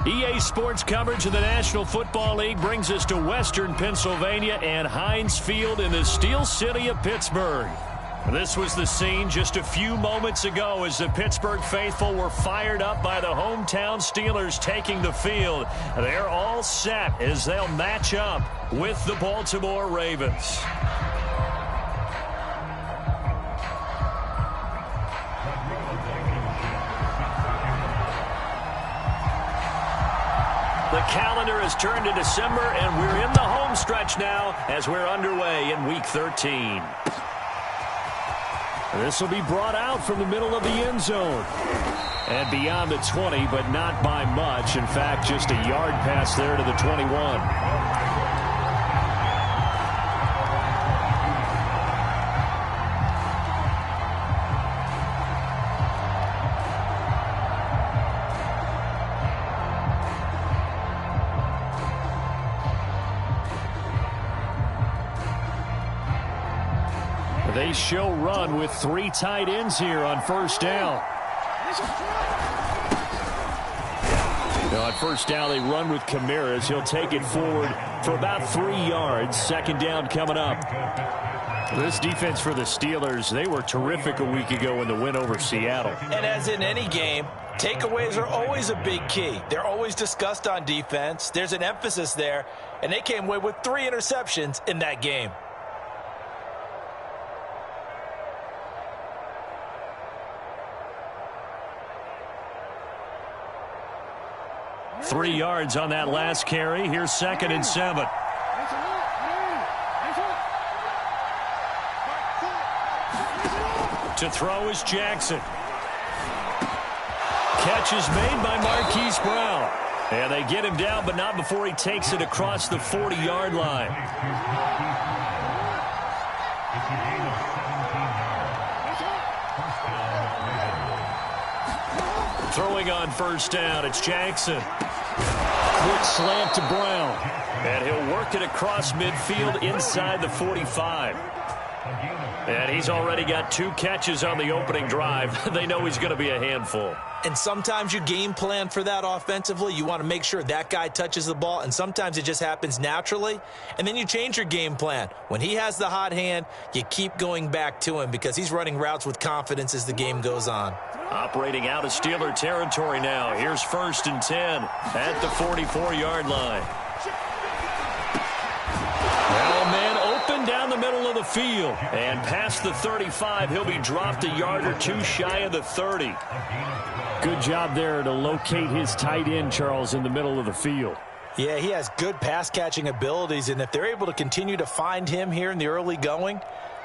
EA Sports coverage of the National Football League brings us to Western Pennsylvania and Heinz Field in the Steel City of Pittsburgh. This was the scene just a few moments ago as the Pittsburgh faithful were fired up by the hometown Steelers taking the field. They're all set as they'll match up with the Baltimore Ravens. The calendar has turned to December, and we're in the home stretch now as we're underway in Week 13. This will be brought out from the middle of the end zone. And beyond the 20, but not by much. In fact, just a yard pass there to the 21. They show run with 3 tight ends here on first down. Now on first down, they run with Kamara's. He'll take it forward for about 3 yards. Second down coming up. This defense for the Steelers, they were terrific a week ago in the win over Seattle. And as in any game, takeaways are always a big key. They're always discussed on defense. There's an emphasis there, and they came away with 3 interceptions in that game. Three yards on that last carry. Here's 2nd and 7. To throw is Jackson. Catch is made by Marquise Brown. And they get him down, but not before he takes it across the 40-yard line. Throwing on first down, it's Jackson. Quick slant to Brown. And he'll work it across midfield inside the 45. And he's already got 2 catches on the opening drive. They know he's going to be a handful. And sometimes you game plan for that offensively. You want to make sure that guy touches the ball, and sometimes it just happens naturally. And then you change your game plan. When he has the hot hand, you keep going back to him because he's running routes with confidence as the game goes on. Operating out of Steeler territory now. Here's 1st and 10 at the 44-yard line. Well, man, open down the middle of the field. And past the 35, he'll be dropped a yard or 2 shy of the 30. Good job there to locate his tight end, Charles, in the middle of the field. Yeah, he has good pass-catching abilities, and if they're able to continue to find him here in the early going,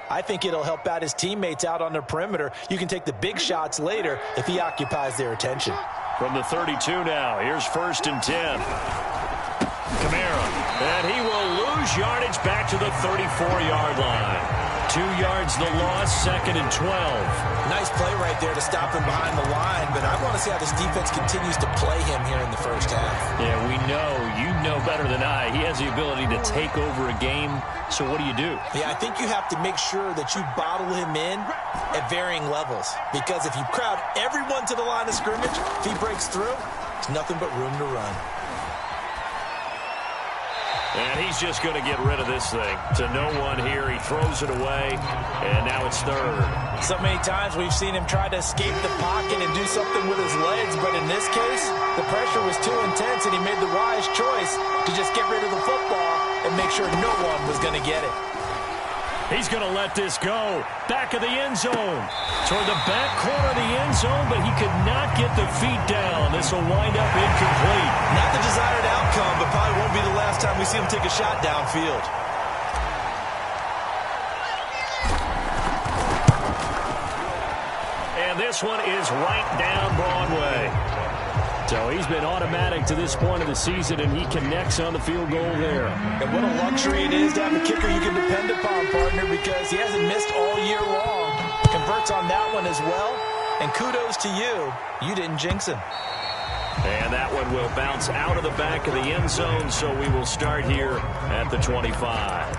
I think it'll help out his teammates out on the perimeter. You can take the big shots later if he occupies their attention. From the 32 now, here's 1st and 10. Kamara, and he will lose yardage back to the 34-yard line. 2 yards the loss, 2nd and 12. Nice play right there to stop him behind the line, but I want to see how this defense continues to play him here in the first half. Yeah, we know, you know better than I, he has the ability to take over a game, so what do you do? Yeah, I think you have to make sure that you bottle him in at varying levels, because if you crowd everyone to the line of scrimmage, if he breaks through, there's nothing but room to run. And he's just going to get rid of this thing. To no one here. He throws it away, and now it's 3rd. So many times we've seen him try to escape the pocket and do something with his legs, but in this case, the pressure was too intense, and he made the wise choice to just get rid of the football and make sure no one was going to get it. He's going to let this go. Back of the end zone. Toward the back corner of the end zone, but he could not get the feet down. This will wind up incomplete. Not the desired outcome, but probably won't be the last time we see him take a shot downfield. And this one is right down Broadway. So he's been automatic to this point of the season, and he connects on the field goal there. And what a luxury it is to have a kicker you can depend upon, partner, because he hasn't missed all year long. Converts on that one as well. And kudos to you. You didn't jinx him. And that one will bounce out of the back of the end zone, so we will start here at the 25.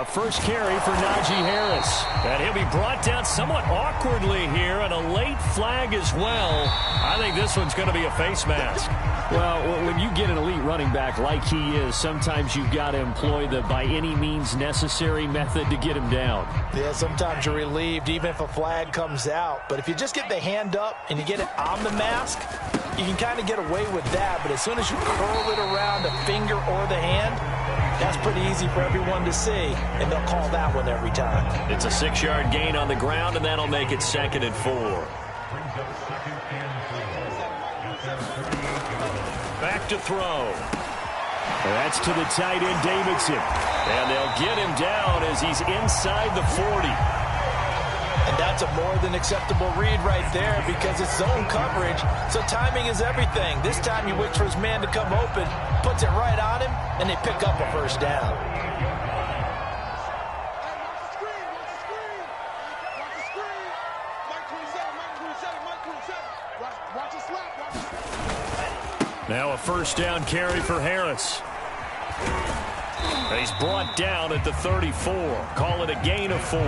First carry for Najee Harris. And he'll be brought down somewhat awkwardly here, and a late flag as well. I think this one's going to be a face mask. Well, when you get an elite running back like he is, sometimes you've got to employ the by any means necessary method to get him down. Yeah, sometimes you're relieved even if a flag comes out. But if you just get the hand up and you get it on the mask, you can kind of get away with that. But as soon as you curl it around the finger or the hand, that's pretty easy for everyone to see, and they'll call that one every time. It's a 6-yard gain on the ground, and that'll make it 2nd and 4. Back to throw. That's to the tight end, Davidson. And they'll get him down as he's inside the 40. And that's a more than acceptable read right there because it's zone coverage, so timing is everything. This time he waits for his man to come open, puts it right on him, and they pick up a first down. Now a first down carry for Harris. He's brought down at the 34. Call it a gain of 4.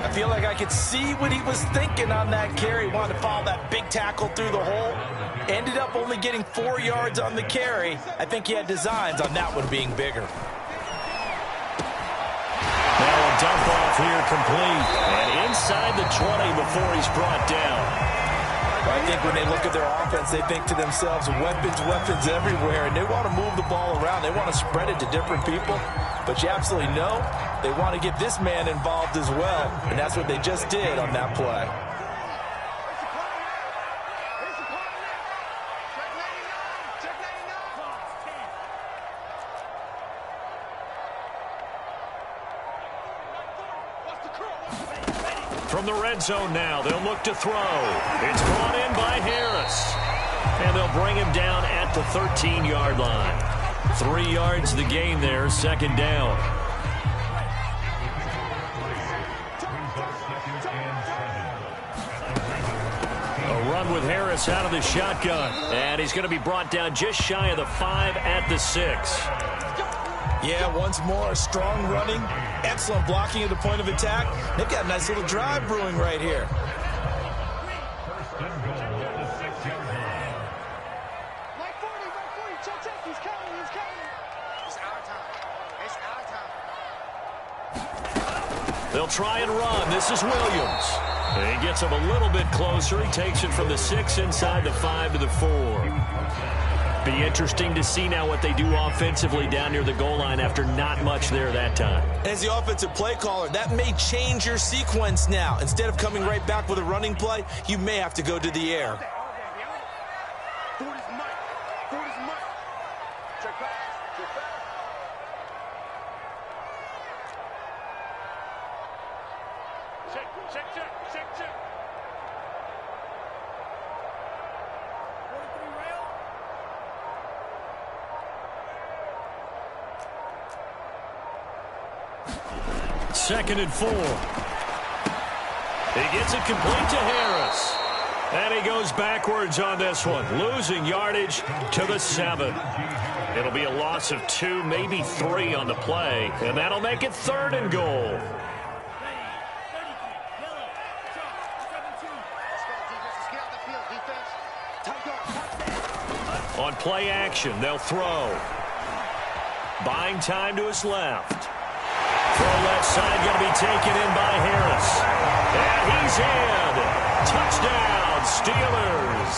I feel like I could see what he was thinking on that carry. Wanted to follow that big tackle through the hole. Ended up only getting 4 yards on the carry. I think he had designs on that one being bigger. Now a dump off here complete. And inside the 20 before he's brought down. I think when they look at their offense, they think to themselves, weapons, weapons everywhere, and they want to move the ball around. They want to spread it to different people, but you absolutely know they want to get this man involved as well, and that's what they just did on that play. From the red zone now, they'll look to throw. It's brought in by Harris. And they'll bring him down at the 13-yard line. 3 yards the gain there, 2nd down. A run with Harris out of the shotgun. And he's going to be brought down just shy of the 5 at the 6. Yeah, once more, strong running, excellent blocking at the point of attack. They've got a nice little drive brewing right here. They'll try and run. This is Williams. He gets him a little bit closer. He takes it from the 6 inside the 5 to the 4. Be interesting to see now what they do offensively down near the goal line after not much there that time. As the offensive play caller, that may change your sequence now. Instead of coming right back with a running play, you may have to go to the air. Second and 4. He gets it complete to Harris. And he goes backwards on this one, losing yardage to the 7. It'll be a loss of 2, maybe 3 on the play, and that'll make it 3rd and goal. On play action, they'll throw. Buying time to his left. Throw left side going to be taken in by Harris. And he's in. Touchdown, Steelers.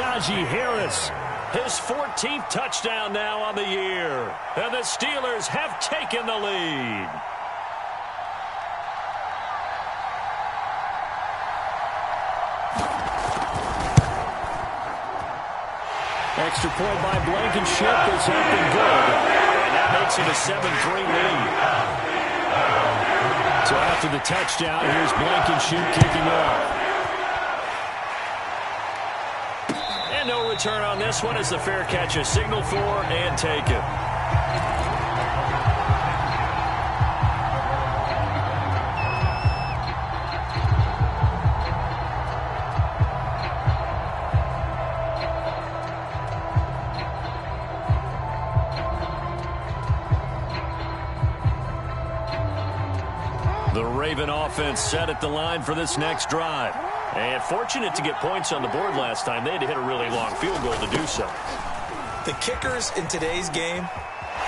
Najee Harris, his 14th touchdown now on the year. And the Steelers have taken the lead. Extra point by Blankenship is up and good. Makes it a 7-3 lead. So after the touchdown, here's Blankenship kicking off. And no return on this one as the fair catch is signaled for and taken. The Raven offense set at the line for this next drive. And fortunate to get points on the board last time. They had to hit a really long field goal to do so. The kickers in today's game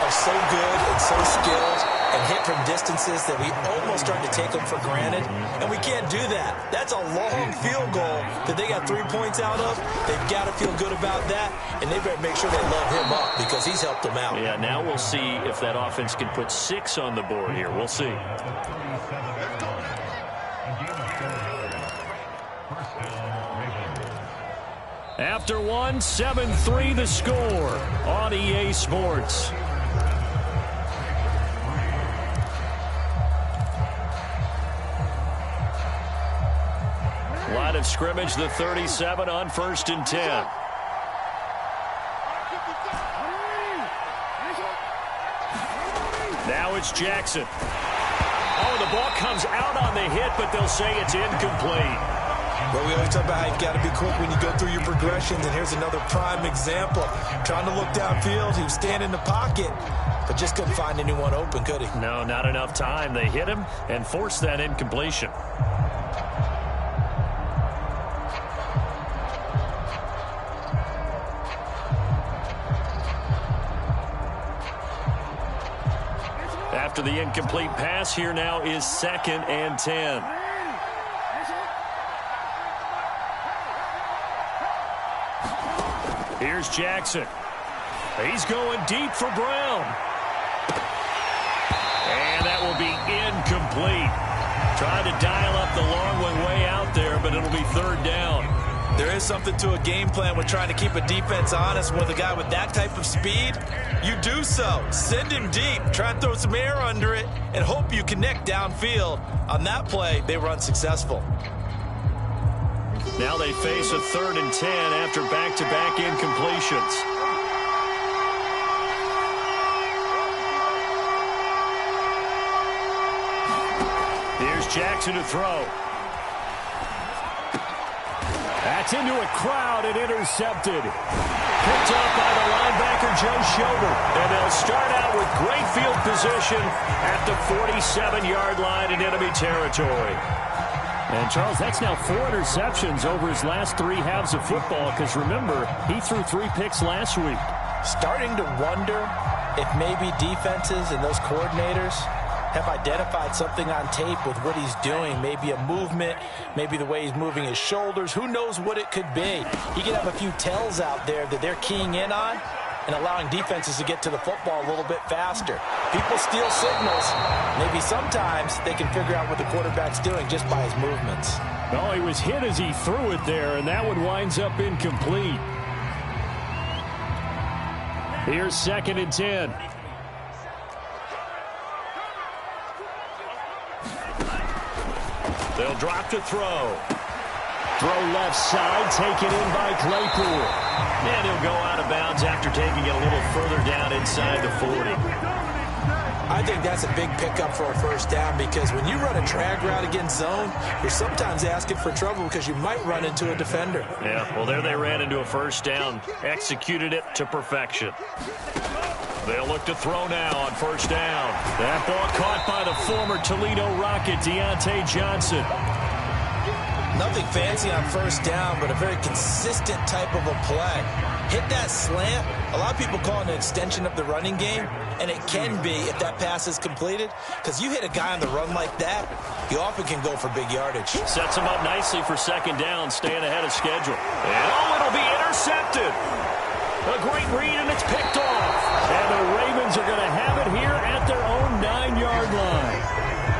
are so good and so skilled and hit from distances that we almost start to take them for granted. And we can't do that. That's a long field goal that they got 3 points out of. They've got to feel good about that, and they better make sure they love him up because he's helped them out. Yeah, now we'll see if that offense can put 6 on the board here. We'll see. After one, 7-3 the score on EA Sports. Line of scrimmage, the 37 on 1st and 10. Now it's Jackson. Oh, the ball comes out on the hit, but they'll say it's incomplete. Well, we always talk about how you've got to be quick when you go through your progressions, and here's another prime example. Trying to look downfield, he was standing in the pocket, but just couldn't find anyone open, could he? No, not enough time. They hit him and forced that incompletion. After the incomplete pass, here now is 2nd and 10. Here's Jackson. He's going deep for Brown. And that will be incomplete. Trying to dial up the long one way out there, but it'll be 3rd down. There is something to a game plan with trying to keep a defense honest. With a guy with that type of speed, you do so. Send him deep. Try and throw some air under it and hope you connect downfield. On that play, they were unsuccessful. Now they face a 3rd and 10 after back-to-back incompletions. Here's Jackson to throw. That's into a crowd and intercepted. Picked up by the linebacker, Joe Schobert. And they'll start out with great field position at the 47-yard line in enemy territory. And, Charles, that's now 4 interceptions over his last 3 halves of football because, remember, he threw 3 picks last week. Starting to wonder if maybe defenses and those coordinators have identified something on tape with what he's doing. Maybe a movement, maybe the way he's moving his shoulders. Who knows what it could be? He could have a few tells out there that they're keying in on and allowing defenses to get to the football a little bit faster. People steal signals. Maybe sometimes they can figure out what the quarterback's doing just by his movements. Oh, he was hit as he threw it there, and that one winds up incomplete. Here's 2nd and 10. They'll drop to throw. Throw left side, taken in by Claypool. And he'll go out of bounds after taking it a little further down inside the 40. I think that's a big pickup for a 1st down because when you run a drag route against zone, you're sometimes asking for trouble because you might run into a defender. Yeah, well, there they ran into a 1st down. Executed it to perfection. They'll look to throw now on 1st down. That ball caught by the former Toledo Rocket, Deontay Johnson. Nothing fancy on 1st down, but a very consistent type of a play. Hit that slant. A lot of people call it an extension of the running game, and it can be if that pass is completed, because you hit a guy on the run like that, you often can go for big yardage. Sets him up nicely for 2nd down, staying ahead of schedule. And it'll be intercepted. A great read, and it's picked off. And the Ravens are going to have it here at their own 9-yard line.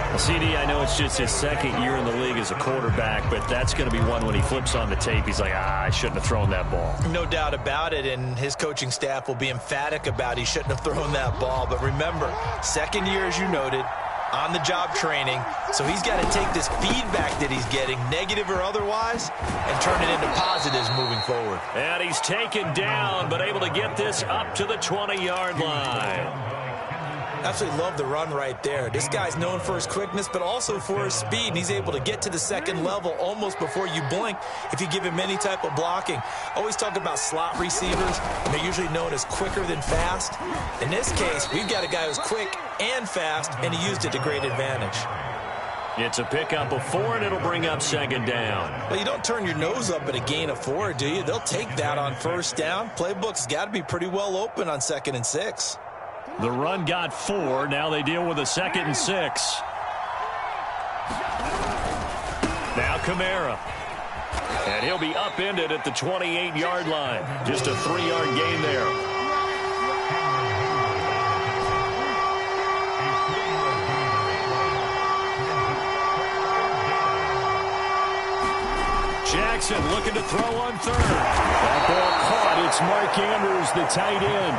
Well, CD, I know it's just his 2nd year in the league as a quarterback, but that's going to be one when he flips on the tape. He's like, I shouldn't have thrown that ball. No doubt about it, and his coaching staff will be emphatic about he shouldn't have thrown that ball. But remember, 2nd year, as you noted, on-the-job training, so he's got to take this feedback that he's getting, negative or otherwise, and turn it into positives moving forward. And he's taken down, but able to get this up to the 20-yard line. Absolutely love the run right there. This guy's known for his quickness, but also for his speed, and he's able to get to the 2nd level almost before you blink if you give him any type of blocking. Always talk about slot receivers, and they're usually known as quicker than fast. In this case, we've got a guy who's quick and fast, and he used it to great advantage. It's a pickup of 4, and it'll bring up second down. Well, you don't turn your nose up at a gain of 4, do you? They'll take that on first down. Playbook's got to be pretty well open on 2nd and 6. The run got 4. Now they deal with a 2nd and 6. Now Kamara. And he'll be upended at the 28-yard line. Just a 3-yard gain there. Jackson looking to throw on 3rd. That ball caught. It's Mark Andrews, the tight end.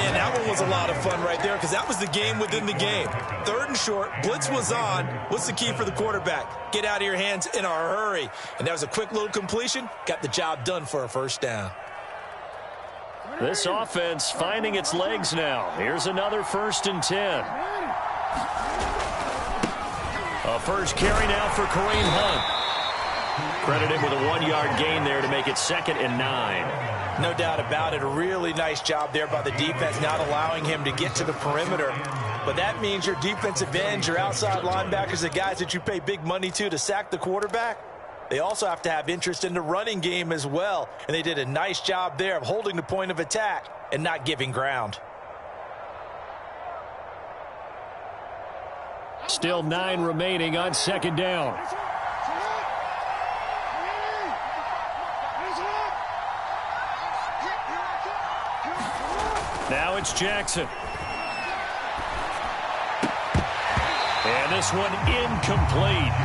And that one was a lot of fun right there because that was the game within the game. 3rd and short. Blitz was on. What's the key for the quarterback? Get out of your hands in a hurry. And that was a quick little completion. Got the job done for a first down. This offense finding its legs now. Here's another 1st and 10. A first carry now for Kareem Hunt. Credited with a 1-yard gain there to make it 2nd and 9. No doubt about it. A really nice job there by the defense, not allowing him to get to the perimeter. But that means your defensive ends, your outside linebackers, the guys that you pay big money to sack the quarterback, they also have to have interest in the running game as well. And they did a nice job there of holding the point of attack and not giving ground. Still 9 remaining on 2nd down. Now it's Jackson. And this one incomplete.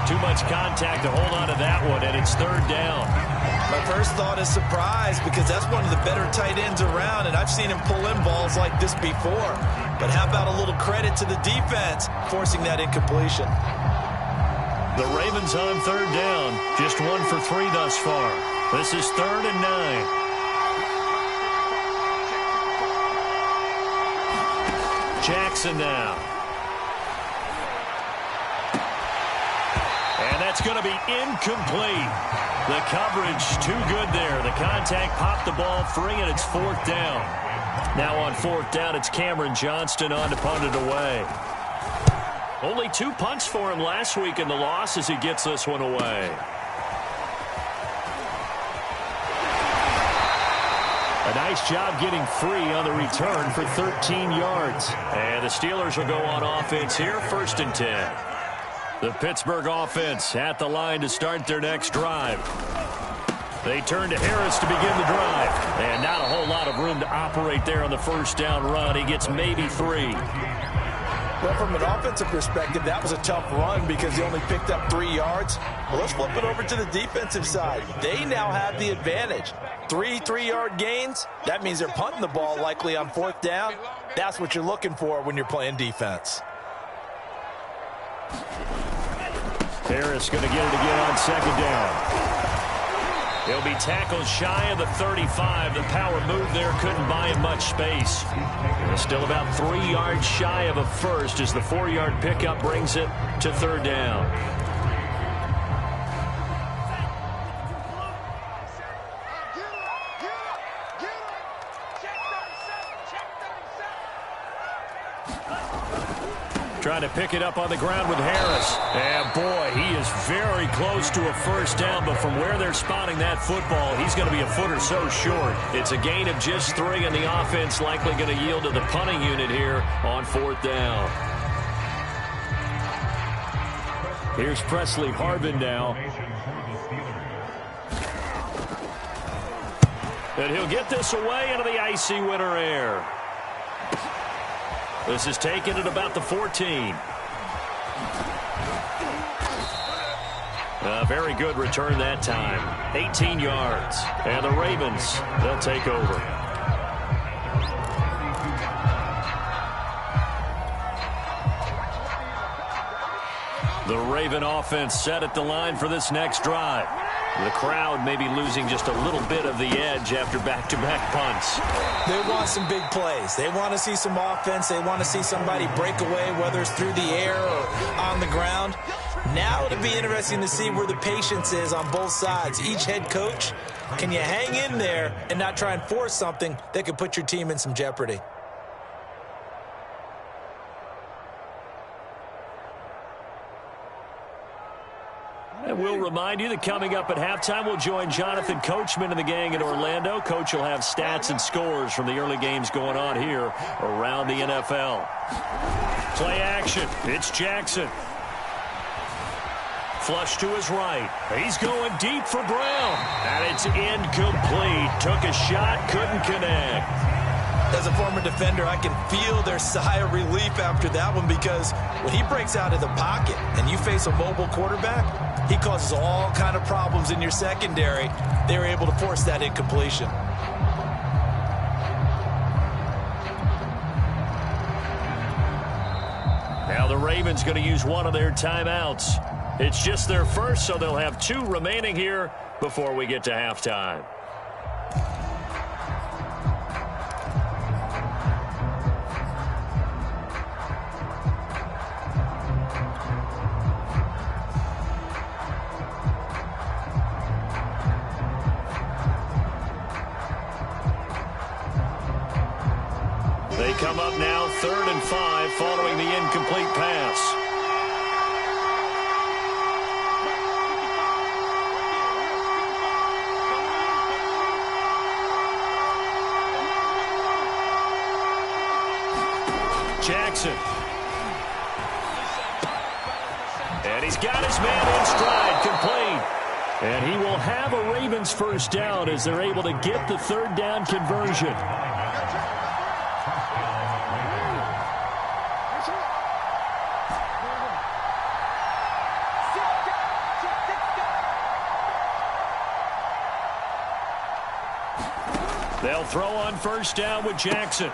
Too much contact to hold on to that one, and it's 3rd down. My first thought is surprise because that's one of the better tight ends around, and I've seen him pull in balls like this before. But how about a little credit to the defense forcing that incompletion? The Ravens on 3rd down. Just 1 for 3 thus far. This is 3rd and 9. Jackson now. And that's going to be incomplete. The coverage too good there. The contact popped the ball free, and it's 4th down. Now on 4th down, it's Cameron Johnston on to punt it away. Only 2 punts for him last week in the loss as he gets this one away. A nice job getting free on the return for 13 yards. And the Steelers will go on offense here, 1st and 10. The Pittsburgh offense at the line to start their next drive. They turn to Harris to begin the drive. And not a whole lot of room to operate there on the 1st down run. He gets maybe 3. Well, from an offensive perspective, that was a tough run because he only picked up 3 yards. Well, let's flip it over to the defensive side. They now have the advantage. 3 3-yard gains, that means they're punting the ball likely on 4th down. That's what you're looking for when you're playing defense. Harris going to get it again on 2nd down. He'll be tackled shy of the 35. The power move there couldn't buy him much space. Still about 3 yards shy of a first as the 4-yard pickup brings it to 3rd down. Trying to pick it up on the ground with Harris. And boy, he is very close to a 1st down, but from where they're spotting that football, he's going to be a foot or so short. It's a gain of just 3, and the offense likely going to yield to the punting unit here on 4th down. Here's Presley Harvin now. And he'll get this away into the icy winter air. This is taken at about the 14. A very good return that time. 18 yards. And the Ravens, they'll take over. The Raven offense set at the line for this next drive. The crowd may be losing just a little bit of the edge after back-to-back punts. They want some big plays. They want to see some offense. They want to see somebody break away, whether it's through the air or on the ground. Now it'll be interesting to see where the patience is on both sides. Each head coach, can you hang in there and not try and force something that could put your team in some jeopardy? And we'll remind you that coming up at halftime, we'll join Jonathan Coachman and the gang in Orlando. Coach will have stats and scores from the early games going on here around the NFL. Play action. It's Jackson. Flush to his right. He's going deep for Brown. And it's incomplete. Took a shot, couldn't connect. As a former defender, I can feel their sigh of relief after that one, because when he breaks out of the pocket and you face a mobile quarterback, he causes all kind of problems in your secondary. They were able to force that incompletion. Now the Ravens going to use one of their timeouts. It's just their first, so they'll have 2 remaining here before we get to halftime. They come up now 3rd and 5 following the incomplete pass. Jackson. And he's got his man in stride, complete. And he will have a Ravens first down as they're able to get the 3rd down conversion. They'll throw on first down with Jackson.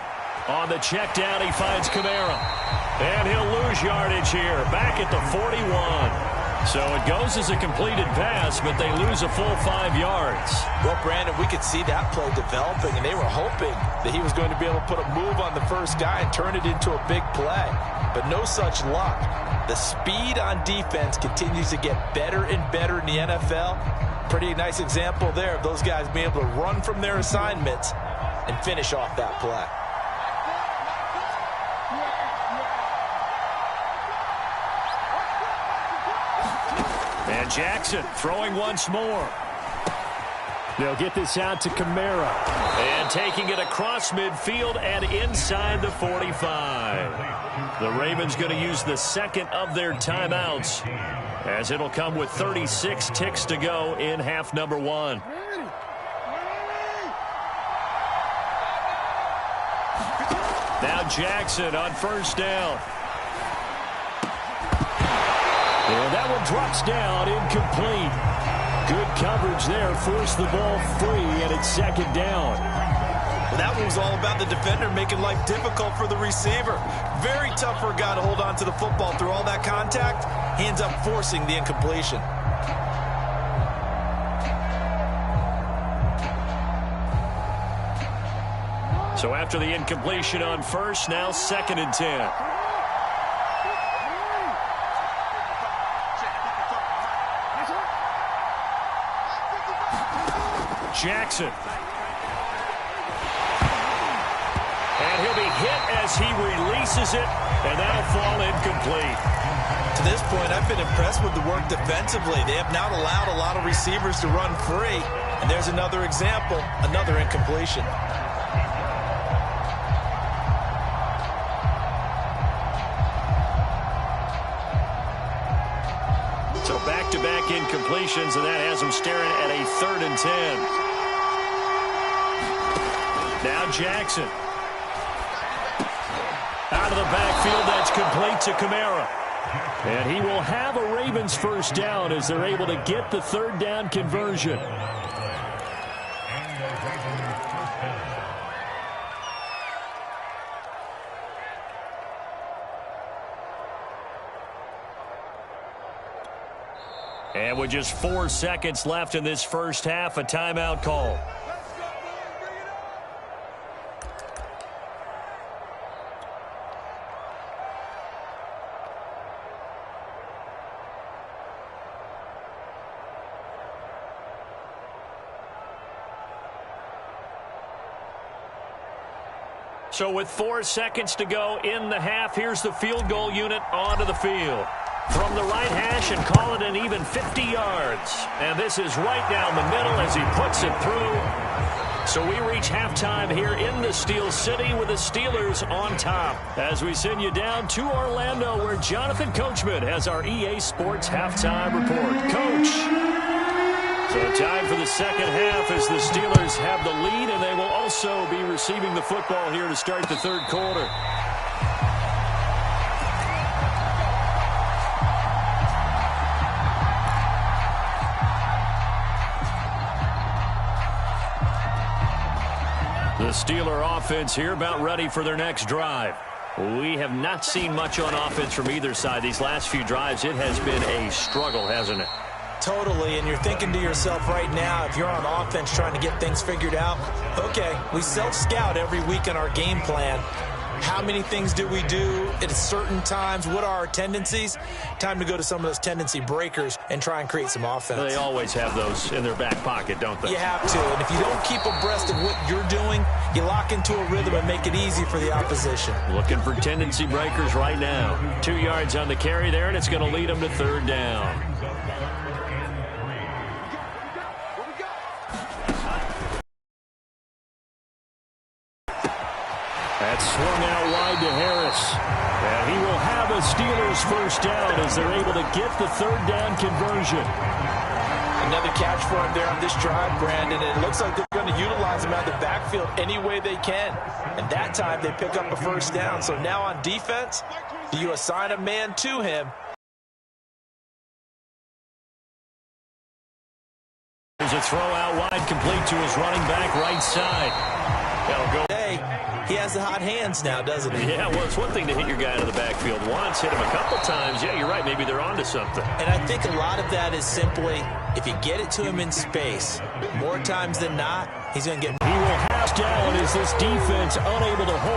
On the check down, he finds Kamara. And he'll lose yardage here, back at the 41. So it goes as a completed pass, but they lose a full 5 yards. Well, Brandon, we could see that play developing, and they were hoping that he was going to be able to put a move on the first guy and turn it into a big play. But no such luck. The speed on defense continues to get better and better in the NFL. Pretty nice example there of those guys being able to run from their assignments and finish off that play. And Jackson throwing once more. They'll get this out to Kamara. And taking it across midfield and inside the 45. The Ravens going to use the 2nd of their timeouts, as it'll come with 36 ticks to go in half number 1. Now Jackson on first down. And that one drops down, incomplete. Good coverage there, forced the ball free, and it's 2nd down. That one was all about the defender making life difficult for the receiver. Very tough for a guy to hold on to the football through all that contact. He ends up forcing the incompletion. So after the incompletion on first, now 2nd and 10. Jackson. And he'll be hit as he releases it, and that'll fall incomplete. To this point, I've been impressed with the work defensively. They have not allowed a lot of receivers to run free. And there's another example, another incompletion. So back-to-back incompletions, and that has them staring at a 3rd and 10. Now Jackson. Out of the backfield, that's complete to Kamara. And he will have a Ravens first down as they're able to get the 3rd down conversion. And with just 4 seconds left in this first half, a timeout call. So with 4 seconds to go in the half, here's the field goal unit onto the field. from the right hash and call it an even 50 yards. And this is right down the middle as he puts it through. So we reach halftime here in the Steel City with the Steelers on top. As we send you down to Orlando where Jonathan Coachman has our EA Sports halftime report. Coach. So time for the second half as the Steelers have the lead, and they will also be receiving the football here to start the third quarter. The Steeler offense here about ready for their next drive. We have not seen much on offense from either side. These last few drives, it has been a struggle, hasn't it? Totally, and you're thinking to yourself right now, if you're on offense trying to get things figured out, okay, we self-scout every week in our game plan. How many things do we do at certain times? What are our tendencies? Time to go to some of those tendency breakers and try and create some offense. They always have those in their back pocket, don't they? You have to, and if you don't keep abreast of what you're doing, you lock into a rhythm and make it easy for the opposition. Looking for tendency breakers right now. 2 yards on the carry there, and it's going to lead them to third down. That's swung out wide to Harris. And he will have a Steelers first down as they're able to get the third down conversion. Another catch for him there on this drive, Brandon, and it looks like they're going to utilize him out of the backfield any way they can. And that time they pick up a first down. So now on defense, do you assign a man to him? There's a throw out wide complete to his running back right side. That'll go. Hey, he has the hot hands now, doesn't he? Yeah, well, it's one thing to hit your guy out of the backfield once, hit him a couple times. Yeah, you're right. Maybe they're onto something. And I think a lot of that is simply, if you get it to him in space, more times than not, he's going to get. He will have down as this defense unable to hold.